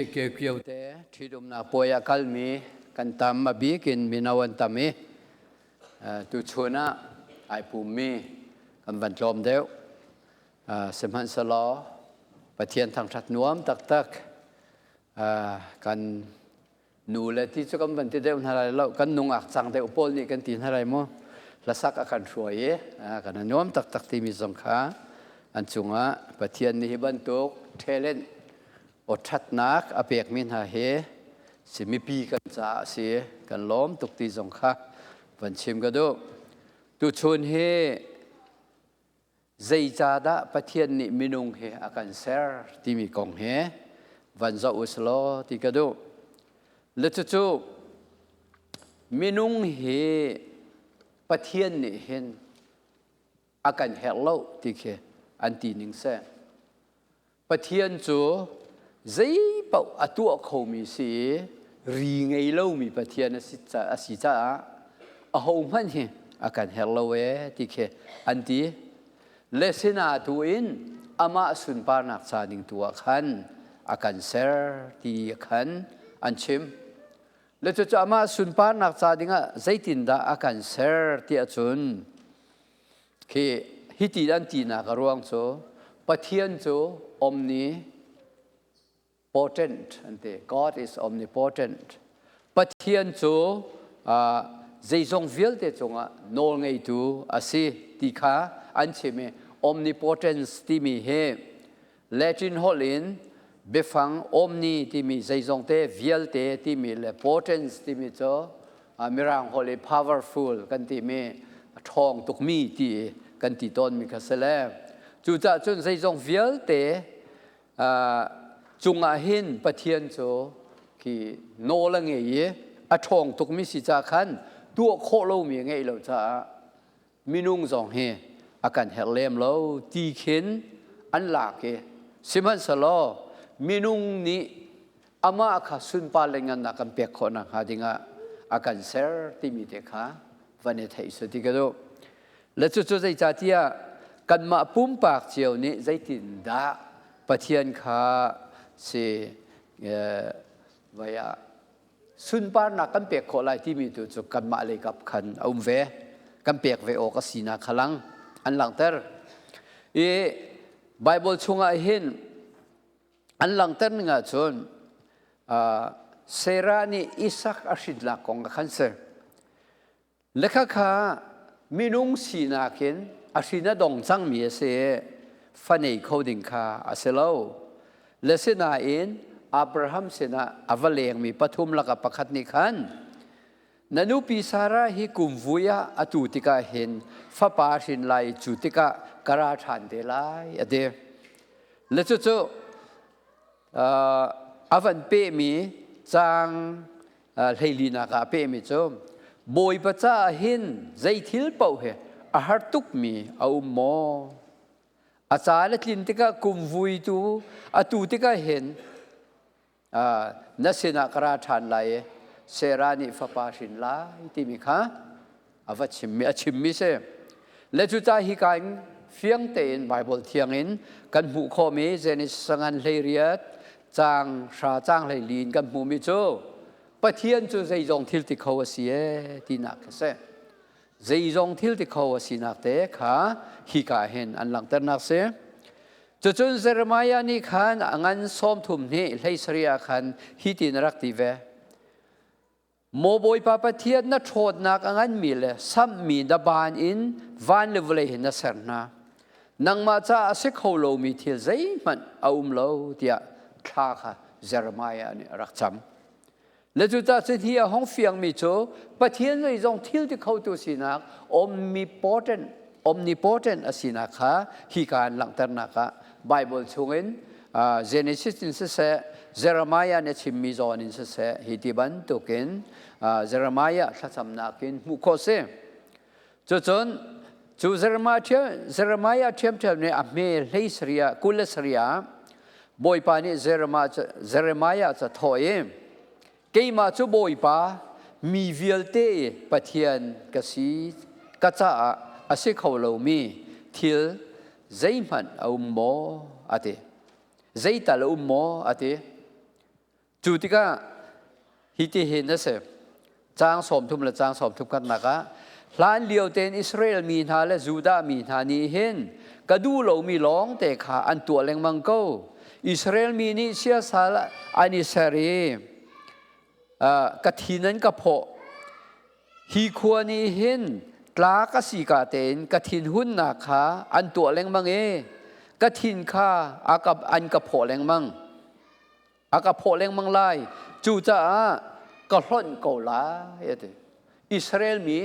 Ke te thidum na poya kalmi kan tam ma bi kin minawan tami tu chuna ai pumi kan van tlom deu semhan salo pathian thang that nuam tak tak kan nu le ti chu kam van ti deu harai lo kan nung ak chang deu pol ni kan tin harai mo lasak akan ruai kan nuam tak tak ti mi zong kha an chunga pathian ni ban tuk thelenอดทัดนักอเปียกมินหาเฮสิมีปีกันจ่าเสียกันล้อมตุกตีสงค่ะวันชิมก็ดูตุชนเฮใจจ่าดะปะเทียนนิมินุงเฮอาการเซอร์ที่มีกองเฮวันจะอุสโลที่ก็ดูและจู่มินุงเฮปะเทียนนิเห็นอาการเฮลโลที่เคอันตีนิงเซปะเทียนจู่dây bảo à tua khẩu mi sĩ rì ngày lâu mi bát thiên à sĩ cha à hậu man hi à can hello thì ke anh tí lệ sinh à tuin ama sun pa nak sa ning tua khan à can share thì khan anh chim lệ cho ama sun pa nak sa ding à dây tin da à can share thì à chun ke hiti anh tí na karuang cho bát thiên cho omni potent ante God is omnipotent pathian chu zeizong vil te chunga nol ngei tu asi tikha anchime omnipotence ti mi he latin holin befang omni ti mi zeizong te vil te ti mi le potence ti mi cho mirang holi powerful kan ti mi thong tuk mi ti kan ti ton mi khasele chu cha chun zeizong vil te chung a hin pathian cho ki no la nge ye a thong tuk mi si cha khan tu kho lo mi nge lo cha minung zong he akan helem lo ti khin an la ke siman salo minung ni ama kha sun pa lengan na kan pe kho na ha dinga akan ser ti mi te kha vane thai so ti ga do le chu chu zai cha tia kan ma pum pak chiao ni zai tin da pathian kha si vaya sun par na kan pek kho lai ti mi tu chu kan ma le kap khan ve kan pek ve o ka sina khalang an lang ter e bible chunga hin an lang ter nga chun serani isak ashidla kong khan ser lekha kha minung sina kin ashina dong chang mi se fanei coding kha aselo lesena in Abraham sena avaleng mi pathum laka pakhat ni khan nanu pi sara hi kumvuya atutika hin fa pa shin lai chutika kara than de lai ade lechu chu avan pe mi chang leilina ka pe mi chu boi pacha hin zaithil pau he a hartuk mi au mo achale tlin tika kumvui tu atu tika hen nasina kara than lai serani fa pa shin la ti mi kha achim mi se le chu cha hi kan fiang te in bible thiang in kan mu kho mi genesis sangan leiriat chang sha chang lai lin kan mu mi chu pathian chu sei jong thil ti kho asie ti na ka se dây dòng thiếu thì khâu xin nạc tế khá hi cả hen an lăng tên nạc se cho chun Jeremiah ni khan angan som thum ni lei saria khan hi tin rak ti ve mo boy pa pathian na thod nak angan mi le sam mi da ban in van le vle na ser na nang ma cha se kholo mi thil zai man lo tia kha kha Jeremiah ni rak cham le chu ta chen hi a hong fiang mi cho pathian zai jong thil ti khau tu sinak omnipotent asina kha hi kan lang tar na ka bible chungin genesis in se Jeremiah ne chimmi zon in se hi ti ban tu kin Jeremiah thacham na kin mu kho se cho chon chu Jeremiah thiam ne a me leisria kulesria boy pa ni Jeremiah cha thoe cái mà chú bồi pa mi vial te pathian kasi kacha ase kholo mi thil zai man mo ate zai ta lo mo ate จูติกาฮิติเห็นนะเสจางสมทุมและจางสมทุมกันนักะหลานเลียวเตนอิสราเอลมีนาและจูดามีนานีเห็นกระดูเหลามีร้องแต่ขาอันตัวแรงมังโกอิสราเอลมีนิเชียสาละอานิสรีกะทินั้นกะโพฮีควรนี้เห็นตลากสีกาเตนกะทินหุ่นนาขาอันตัวแรงมังกะทินข้าอากับอันกะโพแรงมังอากาโพเลงมังไลจูจ้ากะล่อนเกาลาเอเตอิสราเอลมี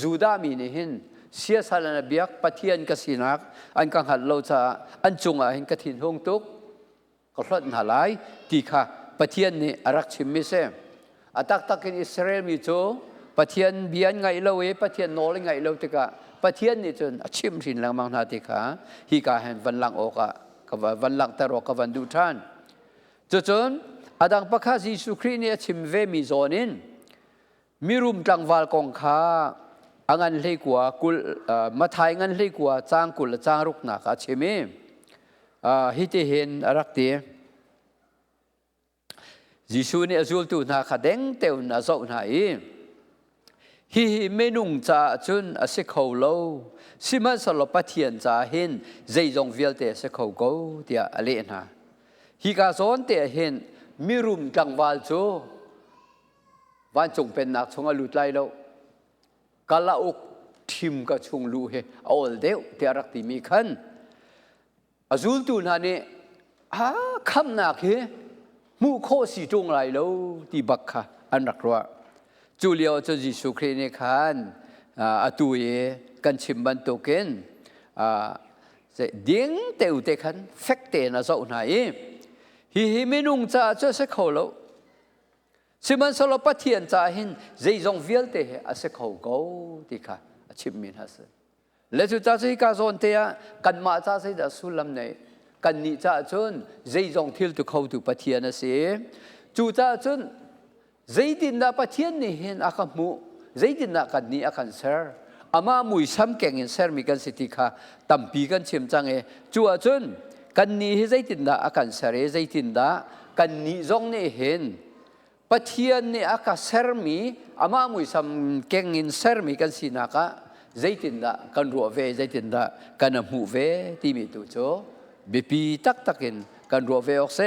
จูดามีนี่หินเสียสารนบียกปะเทียนกสินักอันกังหัดเราจะอันจงหินกะทินหงตุกกะล่อนหาไลตีค่ะปะเทียนนี่รักชิมมิเซอตักตักอิสราเอลมีโจปะเทียนเบียนไงเราปะเทียนโนลไงเราติกะปะเทียนนี่จนชิมสินลังมังนาติค่ะฮีกาเห็นวันลังโอกะกับวันลังตะรอกกับวันดูท่านจนอดังพระข้ายิสุคริเนี่ยชิมเวมิโซนินมีรุมกลางวาลกองข้าอันเล็กกว่ากุลมาไทยอันเล็กกว่าจางกุลจางรุกนักอาชิมีฮิตเห็นรักเตียยิสุเนี่ยจูลตุนักเด้งเตวน่าสนายฮิเมนุงจ่าจุนอาศัยเขาโลสิมันสลบปะเทียนจ่าเห็นใจจงเวียลเตอาศัยเขาโกเดียอเลนะฮิกาโซนเตเห็นมีรุมกลางวาลโจวันจงเป็นนักชงอลุดไลแล้วกาลาอุกทิมกะชงลูเฮเอาเดียวเตรักติมีขันอาจูลตุนานี่คำนักเฮมูโคสีจงไลแล้วที่บักค่ะอันรักรัวจูเลียวจะยิสุครีเนขันอาตุเยกันชิมบันโตเกนเดียงเตวเตขันเฟกเตนะเจ้าไหนฮิมินุงจ่าจะสักเขาแล้วสิมันสลบปะเทียนจ่าหินใจจงเวียลเตะอาศัยเขาเกาติค่ะชิมมินฮัสและจุดจ่าสิกาโซนเตียกันมาจ่าสิดาสุลัมเนี่ยกันนิจ่าจนใจจงทิลตุเขาตุปะเทียนนะสิจุดจ่าจนใจดินดาปะเทียนนี่เห็นอาคัมมูใจดินดากันนี่อาคันเซอร์อามามุยซ้ำแก่งเงินเซอร์มีกันสิติค่ะตั้มปีกันชิมจังจุดจนกันนี้ให้ใจตินดาอาการเสรีใจตินดากันนี้จงเนี่ยเห็นปะเทียนเนี่ยอาการเสรมีอามามุยสัมเก่งอินเสรมีกันสินักะใจตินดากันรัวเวใจตินดากันหูเวที่มีตัวโจบีปีตักตักินกันรัวเวออกเซ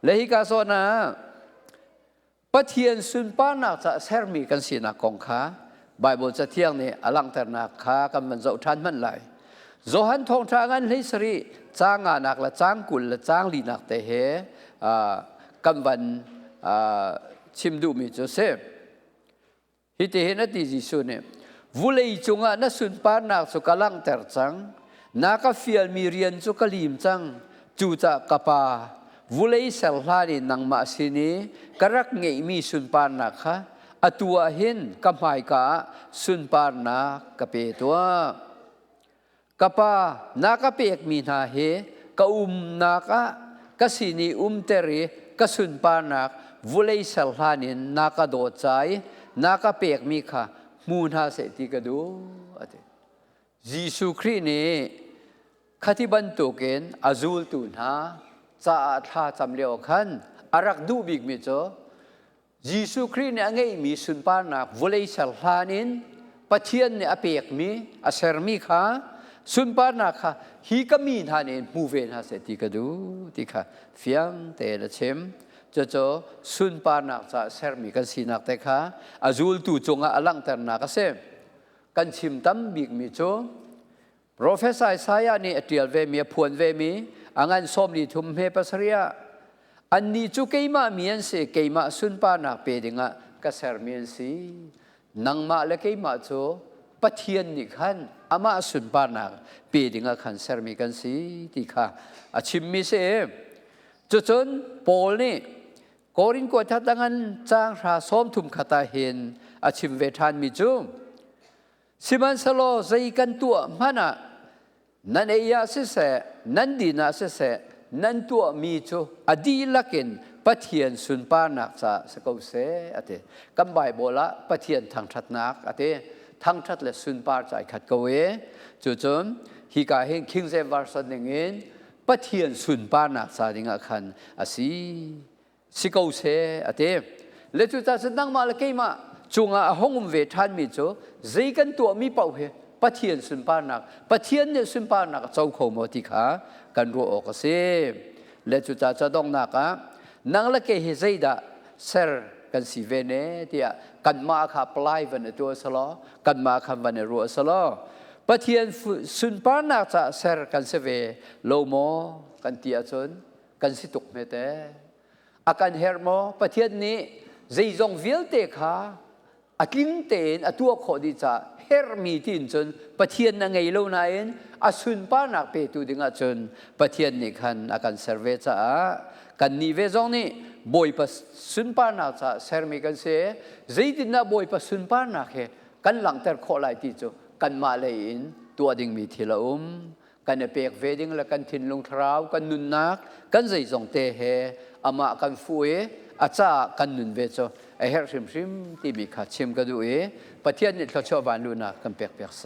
เลยฮิกาโซนาปะเทียนสุนปานักจะเสรมีกันสินักกองข้าไบเบิลจะเที่ยงเนี่ยอลังแต่นักข้ากันมันจะทันมันไหลโจฮันทองทางันลิสรีจ้างานักละจ้างกุลละจ้างลีนักแต่เหกันวันชิมดูมิโจเซฟฮิตเห็นที่จิสุเนี่ยวุเลยจงนัสุนปานักสุกลังเตอร์จังนักฟิลมีเรียนสุกลิมจังจูจ่ากปาวุเลยเซลฮารินังมาสินีกรักเงยมีสุนปานักฮะอตัวเห็นกำไมกาสุนปานักกะเปตัวกปานักเปียกมีนาเฮกนักกสินีเตรีกสุนปานักวุเลยเซลฮานินนักโดดใจนักเปียกมีค่ะมูนาเสติกดูยิสุครีนี่ขติบันตุเกนอาจูลตุนาจะท่าจำเลียวขันอารักดูบิกมิโจยิสุครีนี่ไงมีสุนปานักวุเลยเซลฮานินปะเทียนเนี่ยเปียกมีอาเซรมีค่ะสุนปานักค่ะฮีก็มีท่านเองมูเวนฮาเสติกดูติค่ะเฟียงเตละเชมจะสุนปานักจะเสรมีกันสินักแต่ค่ะอาจูลตูจงอลังเตอร์นักเสมกันชิมตั้มบิกมิโจโปรเฟสไซสายานี่เตียลเวมีพวนเวมีอังอันสมลีทุมเฮปัสเรียอันนี้จุเกยมามีอันเสเกยมาสุนปานักเปดิงะกเสรมีอันสีนังมาเลเกยมาโจปะเทียนนี่ขันอามาสุนปานักเปดิงะขันเสรมีกันสีติค่ะอาชิมมิเสจนโปลนี่กอรินกวดทัดดังันจางราซ้อมทุมขตาเห็นอาชิมเวทานมิจุมสิมันสโลใจกันตัวมันนันเอียสิเสนันดีนาสิเสนันตัวมีจูอดีลักินปะเทียนสุนปานักจะสกาวเสอเตกัมไบโบละปะเทียนทางทัดนักอเตทางทัดและสุนปาใจขัดกเวจนฮิกาเฮงคิงเซวาร์สันเงินปะเทียนสุนปานักจะดิ่งขันอาศี สิเกาเสอเตเลจุตาสนังมาละเกมาจุงอาห้องเวทันมิโจใจกันตัวมีเป่าเหปะเทียนสุนปานักปะเทียนเนี่ยสุนปานักเจ้าโคมติขากันรัวออกเสเลจุตาจะต้องนักนังละเกเฮใจดาเซอร์กันสิเวเนที่กันมาขับไล่วันตัวสลอกันมาขับวันรัวสลอปะเทียนสุนปานักจะเซอร์กันเสเวโลโมกันเตียจนกันสิตุกเมเตอาการเฮอร์โมปะเทียนนี้ใจจงวิลเตขาอัดลิงเตนอัตัวขอดีจ้าเฮอร์มีตินจนปะเทียนนังไงโลนาเอ็นอาสุนปานักเปตูดิงอาจนปะเทียนนี่คันอาการเซอร์เวจ้ากันนิเวจงนี่บอยปัสสุนปานักจ้าเซอร์มีกันเสใจดินน่ะบอยปัสสุนปานักเฮกันหลังแต่ขอไล่ติจูกันมาเลยอินตัวดิ่งมีทีละกันเปียกเวดิ่งและกันทินลงเท้ากันนุนนักกันใจจงเตะเฮอามากันฟุยอาจจะกันนุนเวจไอเฮร์ชิมที่มีขาชิมกันดูปะเทียนนี่เขาชอบวันลูนักกันเปียกเส